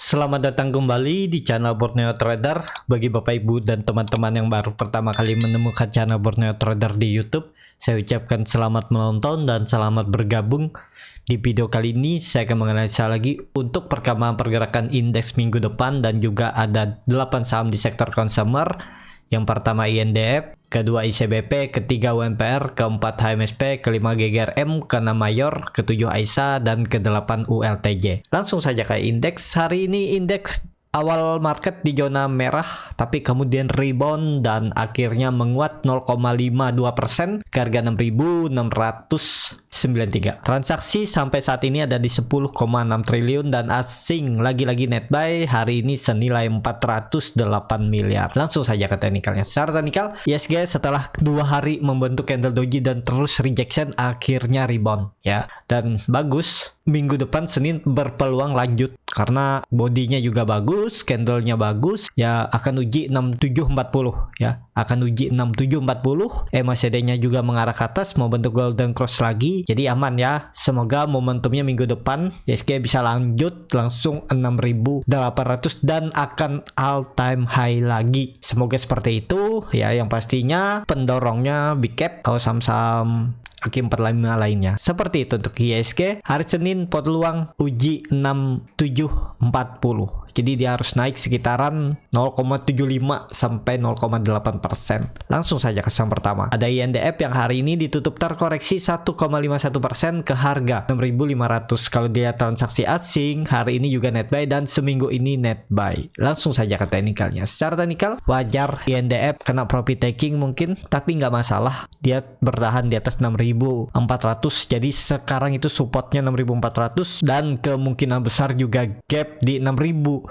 Selamat datang kembali di channel Borneo Trader. Bagi Bapak Ibu dan teman-teman yang baru pertama kali menemukan channel Borneo Trader di YouTube, saya ucapkan selamat menonton dan selamat bergabung. Di video kali ini saya akan menganalisa lagi untuk perkembangan pergerakan indeks minggu depan, dan juga ada 8 saham di sektor consumer. Yang pertama INDF, kedua ICBP, ketiga UMPR, keempat HMSP, kelima GGRM, keenam Mayor, ketujuh AISA, dan kedelapan ULTJ. Langsung saja ke indeks. Hari ini indeks awal market di zona merah, tapi kemudian rebound dan akhirnya menguat 0,52% ke harga 6.693. Transaksi sampai saat ini ada di 10,6 triliun dan asing lagi-lagi net buy hari ini senilai 408 miliar. Langsung saja ke teknikalnya. Secara teknikal, ISG setelah 2 hari membentuk candle doji dan terus rejection akhirnya rebound ya. Dan bagus. Minggu depan Senin berpeluang lanjut karena bodinya juga bagus, candlenya bagus ya, akan uji 6740 ya, akan uji 6740. MACD-nya juga mengarah ke atas, mau bentuk golden cross lagi, jadi aman ya. Semoga momentumnya minggu depan ISG bisa lanjut langsung 6.800 dan akan all time high lagi. Semoga seperti itu ya. Yang pastinya pendorongnya big cap atau saham-saham AK45 lainnya. Seperti itu untuk ISG. Hari Senin peluang uji 6740. Jadi dia harus naik sekitaran 0,75 sampai 0,8%. Langsung saja ke saham pertama. Ada INDF yang hari ini ditutup terkoreksi 1,51% ke harga 6.500. Kalau dia transaksi asing, hari ini juga net buy dan seminggu ini net buy. Langsung saja ke teknikalnya. Secara teknikal wajar INDF kena profit taking mungkin, tapi nggak masalah. Dia bertahan di atas 6.400. Jadi sekarang itu supportnya 6.400 dan kemungkinan besar juga gap di 6.300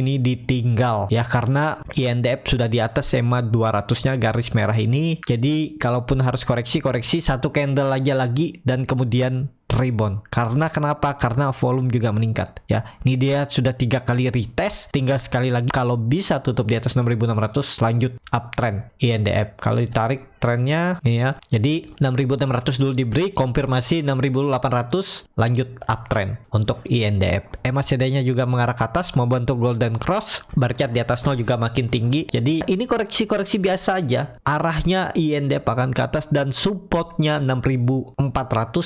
ini ditinggal ya, karena INDF sudah di atas EMA 200-nya garis merah ini. Jadi kalaupun harus koreksi satu candle aja lagi dan kemudian rebound. Karena kenapa? Karena volume juga meningkat ya. Ini dia sudah 3 kali retest, tinggal sekali lagi kalau bisa tutup di atas 6.600 lanjut uptrend INDF. Kalau ditarik trennya nih ya, jadi 6.600 dulu di break, konfirmasi 6.800 lanjut uptrend untuk INDF. MACD-nya juga mengarah ke atas, mau bentuk golden cross, bercat di atas 0 juga makin tinggi. Jadi ini koreksi biasa aja. Arahnya INDF akan ke atas dan supportnya 6.400,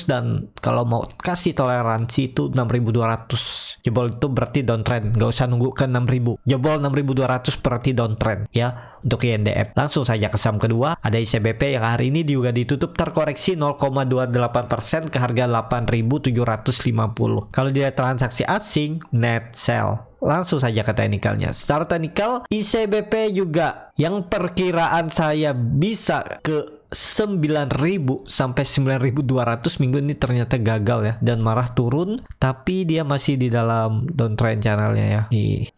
dan kalau mau kasih toleransi itu 6.200. Jebol itu berarti downtrend, nggak usah nunggu ke 6.000. Jebol 6.200 berarti downtrend ya untuk INDF. Langsung saja ke saham kedua, ada ICBP yang hari ini juga ditutup terkoreksi 0,28% ke harga 8.750. Kalau dia transaksi asing, net sell. Langsung saja ke teknikalnya. Secara teknikal ICBP juga yang perkiraan saya bisa ke 9.000 sampai 9.200 minggu ini ternyata gagal ya, dan marah turun, tapi dia masih di dalam downtrend channelnya ya.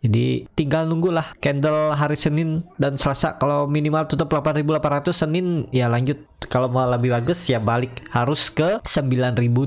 Jadi tinggal nunggulah candle hari Senin dan Selasa. Kalau minimal tutup 8.800, Senin ya lanjut. Kalau mau lebih bagus ya balik, harus ke 9.200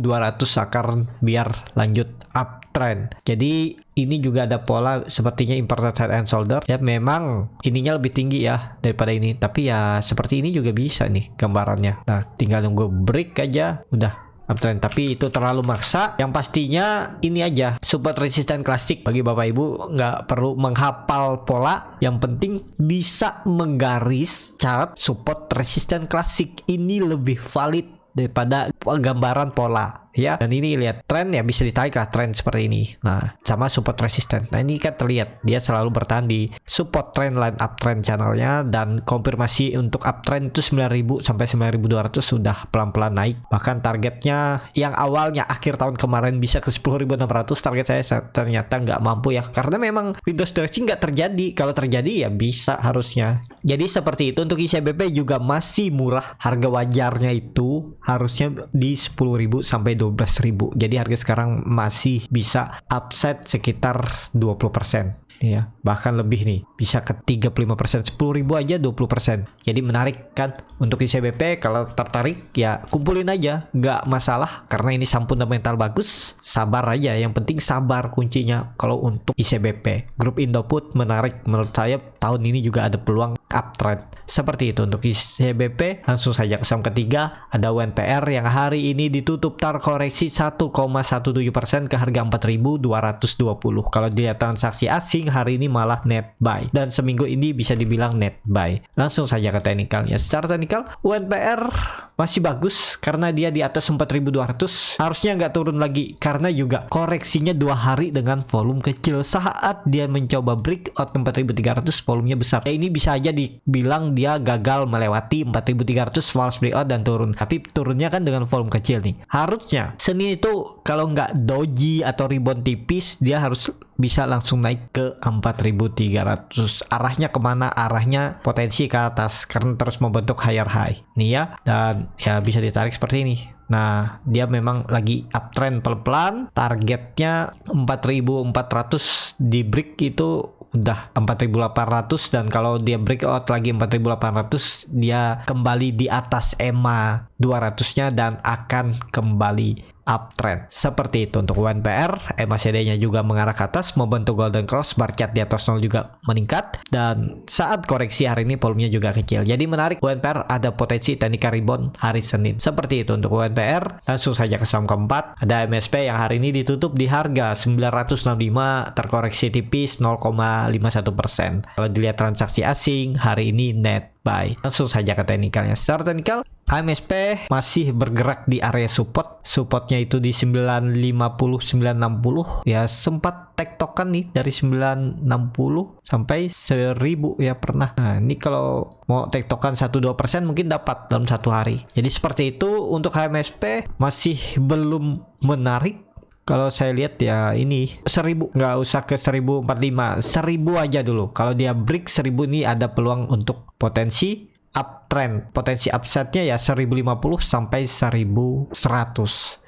akar biar lanjut uptrend. Jadi ini juga ada pola sepertinya important head and shoulder ya, memang ininya lebih tinggi ya daripada ini, tapi ya seperti ini juga bisa nih gambarannya. Nah tinggal nunggu break aja udah uptrend, tapi itu terlalu maksa. Yang pastinya ini aja support resisten klasik. Bagi Bapak Ibu nggak perlu menghafal pola, yang penting bisa menggaris chart support resisten klasik. Ini lebih valid daripada gambaran pola ya. Dan ini lihat tren ya, bisa ditarik lah tren seperti ini. Nah sama support resisten. Nah ini kan terlihat dia selalu bertahan di support trend line uptrend channelnya, dan konfirmasi untuk uptrend itu 9.000 sampai 9.200 sudah pelan-pelan naik. Bahkan targetnya yang awalnya akhir tahun kemarin bisa ke 10.600, target saya ternyata nggak mampu ya, karena memang window stretching nggak terjadi. Kalau terjadi ya bisa harusnya. Jadi seperti itu untuk ICBP juga masih murah. Harga wajarnya itu harusnya di 10.000 sampai 12.000. Jadi harga sekarang masih bisa upside sekitar 20%. ya, bahkan lebih nih, bisa ke 35%, 10.000 aja 20%. Jadi menarik kan untuk ICBP. Kalau tertarik ya kumpulin aja, nggak masalah karena ini saham fundamental bagus. Sabar aja, yang penting sabar kuncinya. Kalau untuk ICBP, grup Indoput menarik menurut saya, tahun ini juga ada peluang uptrend. Seperti itu untuk ICBP. Langsung saja ke saham ketiga, ada UNPR yang hari ini ditutup terkoreksi 1,17% ke harga 4.220. Kalau dilihat transaksi asing hari ini malah net buy, dan seminggu ini bisa dibilang net buy. Langsung saja ke teknikalnya. Secara teknikal UNPR masih bagus karena dia di atas 4.200. Harusnya nggak turun lagi karena juga koreksinya 2 hari dengan volume kecil. Saat dia mencoba breakout 4.300, volumenya besar. Ini bisa aja dibilang dia gagal melewati 4.300 false breakout dan turun. Tapi turunnya kan dengan volume kecil nih. Harusnya Senin itu kalau nggak doji atau rebound tipis, dia harus bisa langsung naik ke 4.300. Arahnya kemana? Arahnya potensi ke atas karena terus membentuk higher high nih ya, dan ya bisa ditarik seperti ini. Nah, dia memang lagi uptrend pelan-pelan. Targetnya 4.400, di break itu udah 4.800, dan kalau dia breakout lagi 4.800, dia kembali di atas EMA 200-nya dan akan kembali uptrend. Seperti itu untuk UNPR. MACD-nya juga mengarah ke atas, membentuk golden cross, bar chart di atas 0 juga meningkat, dan saat koreksi hari ini volumenya juga kecil. Jadi menarik, UNPR ada potensi technical rebound hari Senin. Seperti itu untuk UNPR. Langsung saja ke saham keempat, ada MSP yang hari ini ditutup di harga 965, terkoreksi tipis 0,51%. Kalau dilihat transaksi asing hari ini net buy. Langsung saja ke teknikalnya. Secara teknikal, AMSP masih bergerak di area support. Supportnya itu di 950, 960. Ya sempat tektokan nih dari 960 sampai 1000 ya pernah. Nah ini kalau mau tektokan 1-2% mungkin dapat dalam satu hari. Jadi seperti itu untuk AMSP, masih belum menarik. Kalau saya lihat ya ini 1000, nggak usah ke 1045, 1000 aja dulu. Kalau dia break 1000 ini ada peluang untuk potensi uptrend. Potensi upsetnya ya 1050 sampai 1100.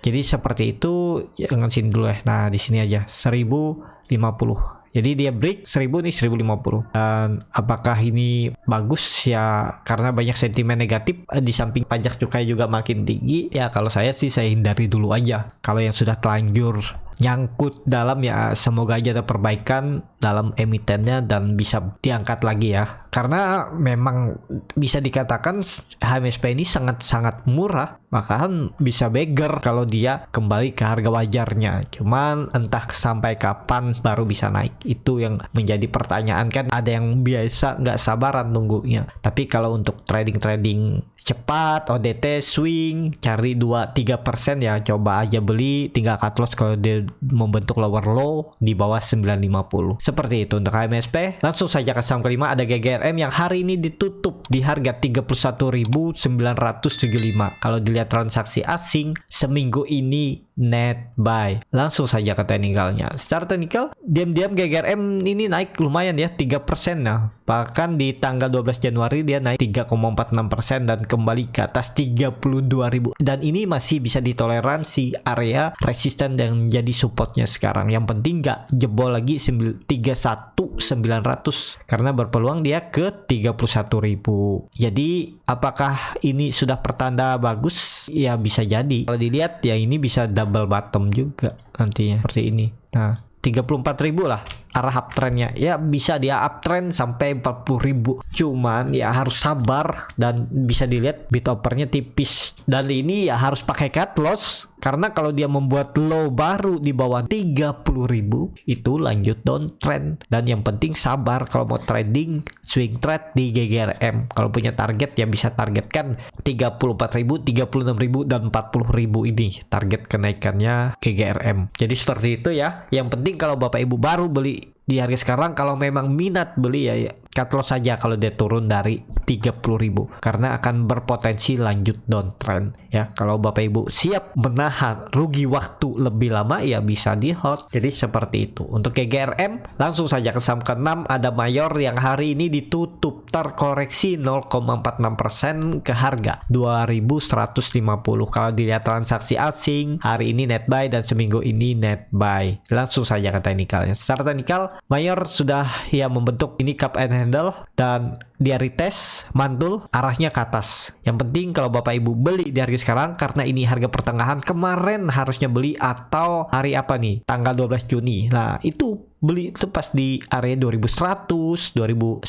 Jadi seperti itu, jangan sini dulu ya. Nah di sini aja 1050. Jadi dia break 1000 nih 1050. Dan apakah ini bagus ya, karena banyak sentimen negatif, di samping pajak cukai juga makin tinggi. Ya kalau saya sih saya hindari dulu aja. Kalau yang sudah terlanjur nyangkut dalam ya semoga aja ada perbaikan dalam emitennya dan bisa diangkat lagi ya. Karena memang bisa dikatakan HMSP ini sangat-sangat murah, bahkan bisa beggar kalau dia kembali ke harga wajarnya. Cuman entah sampai kapan baru bisa naik, itu yang menjadi pertanyaan kan. Ada yang biasa nggak sabaran nunggunya. Tapi kalau untuk trading cepat, ODT swing, cari 2-3% ya coba aja beli, tinggal cut loss kalau dia membentuk lower low di bawah 950. Seperti itu untuk HMSP. Langsung saja ke saham kelima, ada GGRM yang hari ini ditutup di harga 31.975. Kalau dilihat transaksi asing seminggu ini net buy. Langsung saja ke teknikalnya. Secara teknikal, diam-diam GGRM ini naik lumayan ya, 3%. Nah, bahkan di tanggal 12 Januari dia naik 3,46% dan kembali ke atas 32.000. Dan ini masih bisa ditoleransi area resisten yang jadi supportnya sekarang. Yang penting nggak jebol lagi 31.900 karena berpeluang dia ke 31.000. Jadi apakah ini sudah pertanda bagus? Ya bisa jadi. Kalau dilihat ya ini bisa double bottom juga nantinya seperti ini. Nah 34.000 lah arah uptrendnya. Ya bisa dia uptrend sampai 40.000. Cuman ya harus sabar dan bisa dilihat bid offernya tipis. Dan ini ya harus pakai cut loss. Karena kalau dia membuat low baru di bawah 30.000 itu lanjut downtrend. Dan yang penting sabar kalau mau trading swing trade di GGRM. Kalau punya target ya bisa targetkan 34.000, 36.000 dan 40.000 ini target kenaikannya GGRM. Jadi seperti itu ya. Yang penting kalau Bapak Ibu baru beli di harga sekarang, kalau memang minat beli ya cut loss saja kalau dia turun dari 30.000 karena akan berpotensi lanjut downtrend ya. Kalau Bapak Ibu siap menahan rugi waktu lebih lama ya bisa di hold. Jadi seperti itu. Untuk GGRM langsung saja ke saham ke-6 ada Mayor yang hari ini ditutup terkoreksi 0,46% ke harga 2150. Kalau dilihat transaksi asing hari ini net buy dan seminggu ini net buy. Langsung saja ke teknikalnya. Secara teknikal Mayor sudah ya membentuk ini cup and handle dan dia retest mantul arahnya ke atas. Yang penting kalau Bapak Ibu beli di harga sekarang karena ini harga pertengahan, kemarin harusnya beli atau hari apa nih, tanggal 12 Juni. Nah itu beli itu pas di area 2100 2090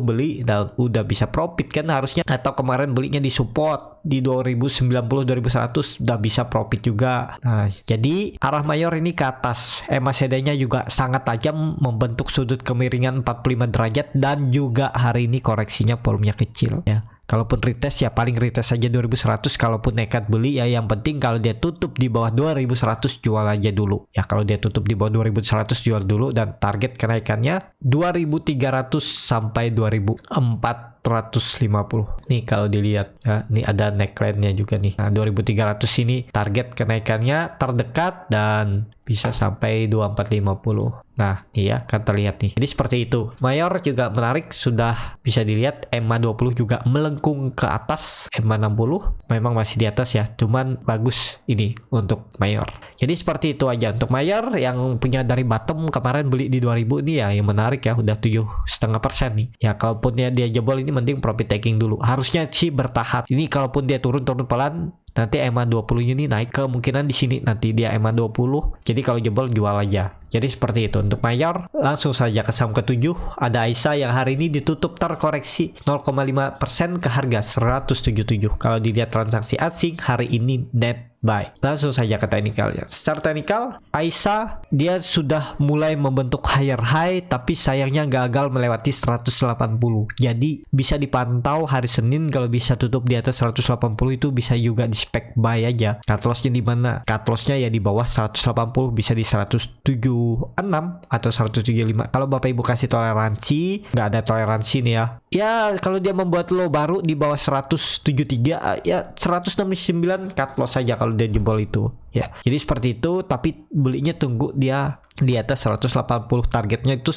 beli dan udah bisa profit kan harusnya, atau kemarin belinya di support di 2090 2100 udah bisa profit juga. Nah jadi arah Mayor ini ke atas. MACD-nya juga sangat tajam membentuk sudut kemiringan 45 derajat dan juga hari ini koreksinya volumenya kecil ya. Kalaupun retest ya paling retest saja 2100. Kalaupun nekat beli ya yang penting kalau dia tutup di bawah 2100 jual aja dulu ya. Kalau dia tutup di bawah 2100 jual dulu dan target kenaikannya 2300 sampai 2450. Nih kalau dilihat ya, ini ada neckline-nya juga nih. Nah 2300 ini target kenaikannya terdekat dan bisa sampai 2450. Nah ini ya kan terlihat nih. Jadi seperti itu. Mayor juga menarik, sudah bisa dilihat MA20 juga melengkung ke atas. MA60 memang masih di atas ya, cuman bagus ini untuk Mayor. Jadi seperti itu aja untuk Mayor. Yang punya dari bottom kemarin beli di 2000 ini ya yang menarik ya, udah 7,5% nih ya. Kalaupun dia jebol ini mending profit taking dulu, harusnya sih bertahap. Ini kalaupun dia turun pelan nanti MA20 ini naik, kemungkinan di sini nanti dia MA20. Jadi kalau jebol jual aja. Jadi seperti itu untuk Mayor. Langsung saja ke saham ke-7 ada Aisyah yang hari ini ditutup terkoreksi 0,5% ke harga 177. Kalau dilihat transaksi asing hari ini net buy. Langsung saja ke teknikalnya. Secara teknikal Aisyah dia sudah mulai membentuk higher high tapi sayangnya gagal melewati 180. Jadi bisa dipantau hari Senin kalau bisa tutup di atas 180 itu bisa juga di spek buy aja. Cut lossnya di mana? Cut lossnya ya di bawah 180, bisa di 176 atau 175. Kalau Bapak Ibu kasih toleransi, nggak ada toleransi nih ya. Ya kalau dia membuat low baru di bawah 173 ya 169 cut loss saja kalau dia jebol itu ya. Jadi seperti itu, tapi belinya tunggu dia di atas 180. Targetnya itu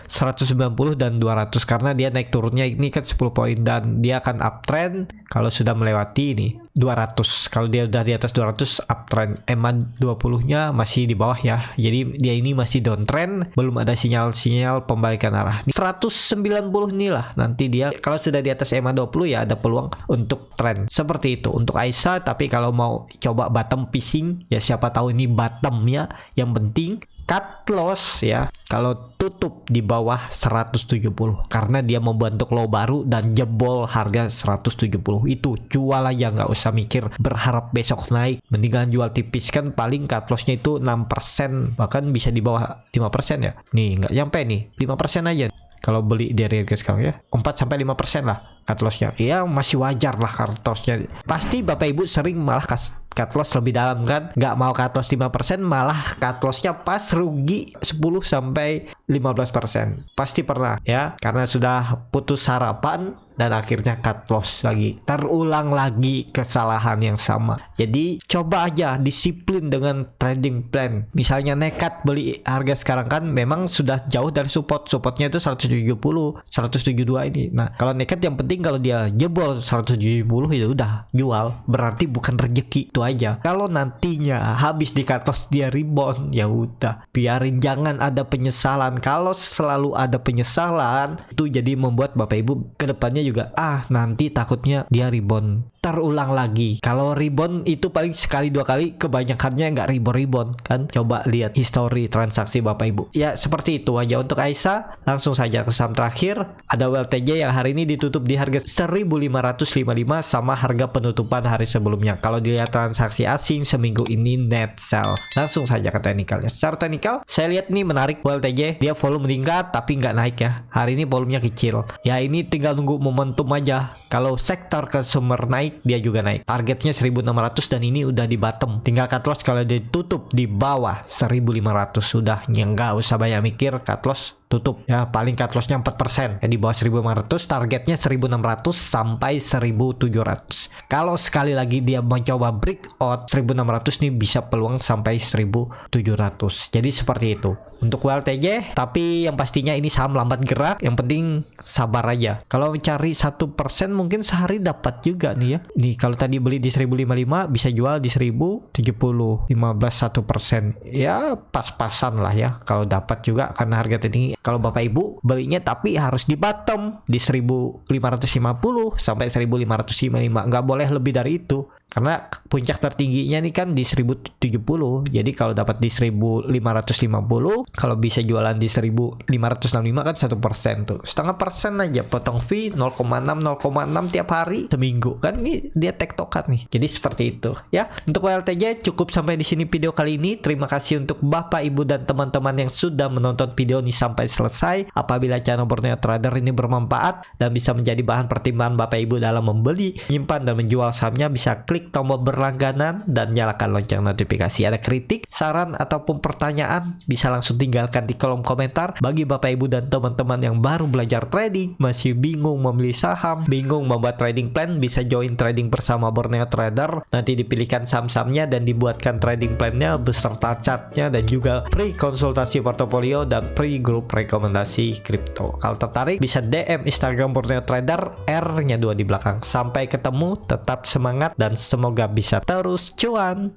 190 dan 200 karena dia naik turunnya ini kan 10 poin dan dia akan uptrend kalau sudah melewati ini 200. Kalau dia udah di atas 200 uptrend. MA20 nya masih di bawah ya, jadi dia ini masih downtrend, belum ada sinyal-sinyal pembalikan arah. 190 inilah nanti dia kalau sudah di atas MA20 ya ada peluang untuk trend seperti itu untuk Aisyah. Tapi kalau mau coba bottom fishing ya siapa tahu ini bottomnya, yang penting cut loss ya kalau tutup di bawah 170 karena dia membentuk low baru dan jebol harga 170 itu jual aja, nggak usah mikir berharap besok naik, mendingan jual tipis kan paling cut lossnya itu 6%, bahkan bisa di bawah 5% ya. Nih nggak nyampe nih 5% aja kalau beli dari harga sekarang ya, 4-5% lah cut lossnya. Ya masih wajar lah cut lossnya. Pasti Bapak Ibu sering malah cut loss lebih dalam kan, nggak mau cut loss 5%, malah cut lossnya pas rugi 10-15%. Pasti pernah ya, karena sudah putus harapan dan akhirnya cut loss lagi, terulang lagi kesalahan yang sama. Jadi coba aja disiplin dengan trading plan. Misalnya nekat beli harga sekarang kan memang sudah jauh dari supportnya itu 170 172 ini. Nah kalau nekat yang penting kalau dia jebol 170 ya udah jual, berarti bukan rezeki itu aja. Kalau nantinya habis di cut loss dia rebound ya udah biarin, jangan ada penyesalan. Kalau selalu ada penyesalan itu jadi membuat Bapak Ibu kedepannya juga nanti takutnya dia rebound terulang lagi. Kalau rebound itu paling sekali dua kali, kebanyakannya nggak rebound kan. Coba lihat history transaksi Bapak Ibu ya. Seperti itu aja untuk Aisyah. Langsung saja ke saham terakhir ada WLTJ yang hari ini ditutup di harga 1555 sama harga penutupan hari sebelumnya. Kalau dilihat transaksi asing seminggu ini net sell. Langsung saja ke teknikalnya. Secara teknikal saya lihat nih menarik WLTJ, dia volume meningkat tapi nggak naik ya. Hari ini volumenya kecil ya, ini tinggal nunggu momentum aja. Kalau sektor consumer naik, dia juga naik. Targetnya 1600 dan ini udah di bottom. Tinggal cut loss kalau ditutup di bawah 1500 sudah, nggak usah banyak mikir, cut loss tutup ya, paling cut lossnya 4% ya, di bawah 1500, targetnya 1600 sampai 1700. Kalau sekali lagi dia mencoba breakout 1600 nih, bisa peluang sampai 1700. Jadi seperti itu untuk WLTJ, tapi yang pastinya ini saham lambat gerak, yang penting sabar aja. Kalau mencari 1% mungkin sehari dapat juga nih ya. Nih kalau tadi beli di 1055 bisa jual di 1070, 15 1%. Ya pas-pasan lah ya kalau dapat juga, karena harga tinggi. Kalau Bapak Ibu belinya tapi harus di bottom di 1550 sampai 1555, nggak boleh lebih dari itu. Karena puncak tertingginya nih kan di 1070. Jadi kalau dapat di 1550, kalau bisa jualan di 1565 kan 1% tuh. Setengah persen aja potong fee 0,6 tiap hari seminggu. Kan ini dia tektokan nih. Jadi seperti itu ya. Untuk WLTJ cukup sampai di sini video kali ini. Terima kasih untuk Bapak, Ibu dan teman-teman yang sudah menonton video ini sampai selesai. Apabila channel Borneo Trader ini bermanfaat dan bisa menjadi bahan pertimbangan Bapak Ibu dalam membeli, menyimpan dan menjual sahamnya, bisa klik tombol berlangganan dan nyalakan lonceng notifikasi. Ada kritik, saran ataupun pertanyaan bisa langsung tinggalkan di kolom komentar. Bagi Bapak Ibu dan teman-teman yang baru belajar trading, masih bingung memilih saham, bingung membuat trading plan, bisa join trading bersama Borneo Trader. Nanti dipilihkan saham-sahamnya dan dibuatkan trading plannya beserta chartnya, dan juga free konsultasi portofolio dan free grup rekomendasi kripto. Kalau tertarik bisa DM Instagram Borneo Trader, R-nya 2 di belakang. Sampai ketemu, tetap semangat dan semoga bisa terus cuan.